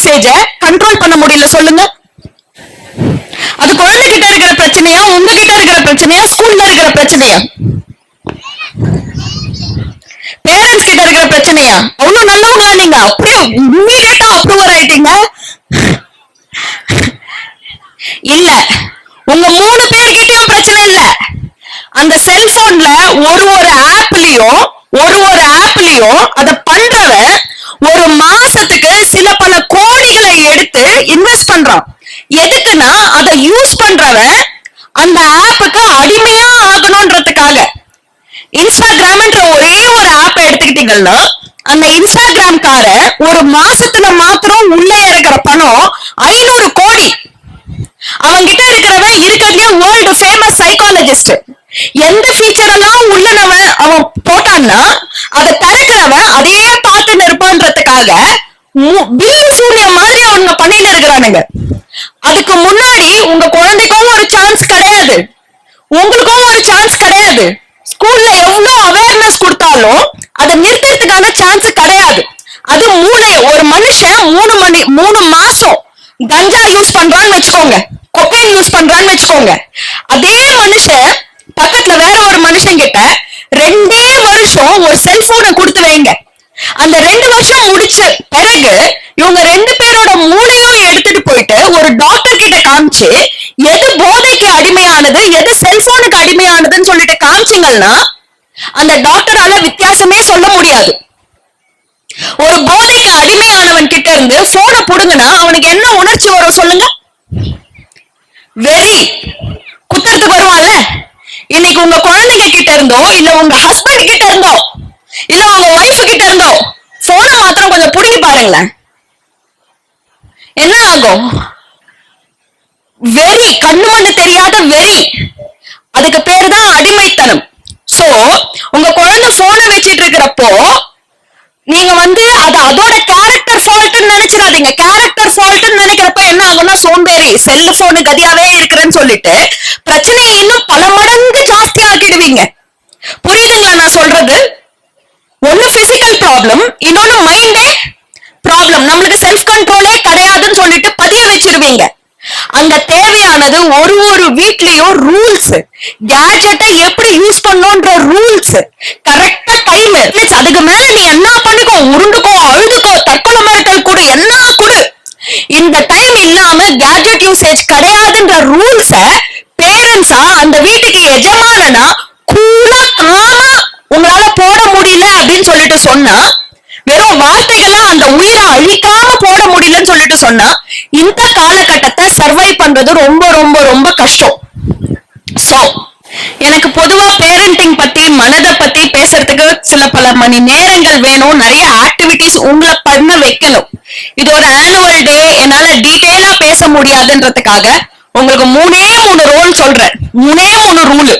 யூசேஜ control பண்ண முடியல சொல்லுங்க. அது குழந்தைகிட்ட இருக்கிற பிரச்சனையா, உங்ககிட்ட இருக்கிற பிரச்சனையா, ஸ்கூல்ல இருக்கிற பிரச்சனையா, பேரண்ட்ஸ் கிட்ட இருக்கிற பிரச்சனையா? அவ்வளவு நல்லவங்களா நீங்க? அப்படியே இம்மீடியட்டா அப்ரூவர் ஆயிட்டீங்க. இல்ல, உங்க 3 பேர்கிட்டயும் பிரச்சனை இல்ல. அந்த செல்போன்ல ஒரு ஆப்லயும் அத பண்றவன் ஒரு மாசத்துக்கு சில பல கோடிகளை எடுத்து இன்வெஸ்ட் பண்றான். எதுக்குன்னா அதை யூஸ் பண்றவன் அந்த ஆப்புக்கு அடிமையா ஆகணும்ன்றதுக்காக. இன்ஸ்டாகிராம்ன்ற ஒரே ஒரு ஆப் எடுத்துக்கிட்டீங்கன்னா அந்த இன்ஸ்டாகிராம்கார ஒரு மாசத்துல மாத்திரம் உள்ள இருக்கிற பணம் 500 கோடி. அவங்க கிட்ட இருக்கிறவன் இருக்கிறதுலயே வேர்ல்டு ஃபேமஸ் சைக்காலஜிஸ்ட். எந்த ஃபீச்சர் எல்லாம் உள்ள அவன் போட்டான்னா அதை திறக்கிறவன் அதையே பார்த்துன்னு இருப்பான்றதுக்காக பில்லு சூனியம் மாதிரி அவங்க பண்ணிட்டு இருக்கிறானுங்க. அதுக்கு முன்னாடி உங்க குழந்தைக்கும் ஒரு சான்ஸ் கிடையாது, உங்களுக்கும் ஒரு சான்ஸ் கிடையாது. ஸ்கூல்ல எவ்வளவு அவேர்னஸ் கொடுத்தாலும் அதை நிறுத்துறதுக்கான சான்ஸ் கிடையாது. அது மூளைய ஒரு மனுஷன் 3 மாசம் கஞ்சா யூஸ் பண்றான்னு வச்சுக்கோங்க, கொக்கைன் யூஸ் பண்றான்னு வச்சுக்கோங்க. அதே மனுஷன் பக்கத்துல வேற ஒரு மனுஷன் கிட்ட 2 வருஷம் ஒரு செல்போனை கொடுத்து வைங்க. அந்த 2 வருஷம் முடிச்ச பிறகு இவங்க 2 பேரோட மூளையும் எடுத்துட்டு போயிட்டு ஒரு டாக்டர் கிட்ட காமிச்சு எது போதைக்கு அடிமையானது, எது செல்போனுக்கு அடிமையானதுன்னு சொல்லிட்டு காமிச்சிங்கன்னா அந்த டாக்டரால வித்தியாசமே சொல்ல முடியாது. ஒரு போதைக்கு அடிமையானவன் கிட்ட இருந்து போனை புடுங்கினா அவனுக்கு என்ன உணர்ச்சி வரும் சொல்லுங்க? வெறி, குத்துறதுக்கு வருவான்ல. இன்னைக்கு உங்க குழந்தைங்க கிட்ட இருந்தோ, இல்ல உங்க ஹஸ்பண்ட் கிட்ட இருந்தோ, இல்ல உங்க ஒய்ஃப் கிட்ட இருந்தோ போனை மாத்திரம் கொஞ்சம் புடுங்கி பாருங்களேன், என்ன ஆகும்? வெறி, கண்ணு மண்ணு தெரியாத வெறி. அதுக்கு பேரு தான் அடிமைத்தனம். சோ உங்க குழந்தை போனை வச்சிட்டு இருக்கிறப்போ நீங்க அது அதோட கேரக்டர் ஃபால்ட்னு நினைச்சிடாதீங்க. கேரக்டர் ஃபால்ட்னு நினைக்கிறப்ப என்ன ஆகும்னா சோம்பேறி, செல்போனு கதியாவே இருக்கிறேன்னு சொல்லிட்டு பிரச்சனையை இன்னும் பல மடங்கு ஜாஸ்தி ஆக்கிடுவீங்க. புரியுதுங்களா நான் சொல்றது? ஒண்ணு பிசிக்கல் ப்ராப்ளம், இன்னொன்னு மைண்டே ப்ராப்ளம். நம்மளுக்கு செல்ஃப் கண்ட்ரோலே கிடையாதுன்னு சொல்லிட்டு பதிய வச்சிருவீங்க. அங்க தேவையானது ஒரு வீட்லயும் ரூல்ஸ், கேஜெட்டை எப்படி யூஸ் பண்ணணும்ன்ற ரூல்ஸ், கரெக்டா டைம். அதுக்கு மேல நீ என்ன பண்ணிக்கோ, உருண்டுக்கோ, அழுதுக்கோ, தற்கொலை மிரட்டல் கொடு, என்ன கொடு, இந்த டைம் இல்லாம கேஜெட் யூசேஜ் கிடையாதுன்ற ரூல்ஸ பேரண்ட்ஸா அந்த வீட்டுக்கு எஜமானனா கூலா காமா உங்களால போட முடியல அப்படின்னு சொல்லிட்டு சொன்னா, வெறும் வார்த்தைகளை அந்த உயிரை அழிக்காம போட முடியலன்னு சொல்லிட்டு சொன்னா, இந்த காலகட்டத்தை சர்வை பண்றது ரொம்ப ரொம்ப ரொம்ப கஷ்டம். சோ எனக்கு பொதுவா பேரண்டிங் பத்தி, மனதை பத்தி பேசுறதுக்கு சில பல மணி நேரங்கள் வேணும், நிறைய ஆக்டிவிட்டிஸ் உங்களை பண்ண வைக்கணும். இது ஒரு ஆனுவல் டே, என்னால டீட்டெயிலா பேச முடியாதுன்றதுக்காக உங்களுக்கு 3 ரோல் சொல்றேன், 3 ரூல்.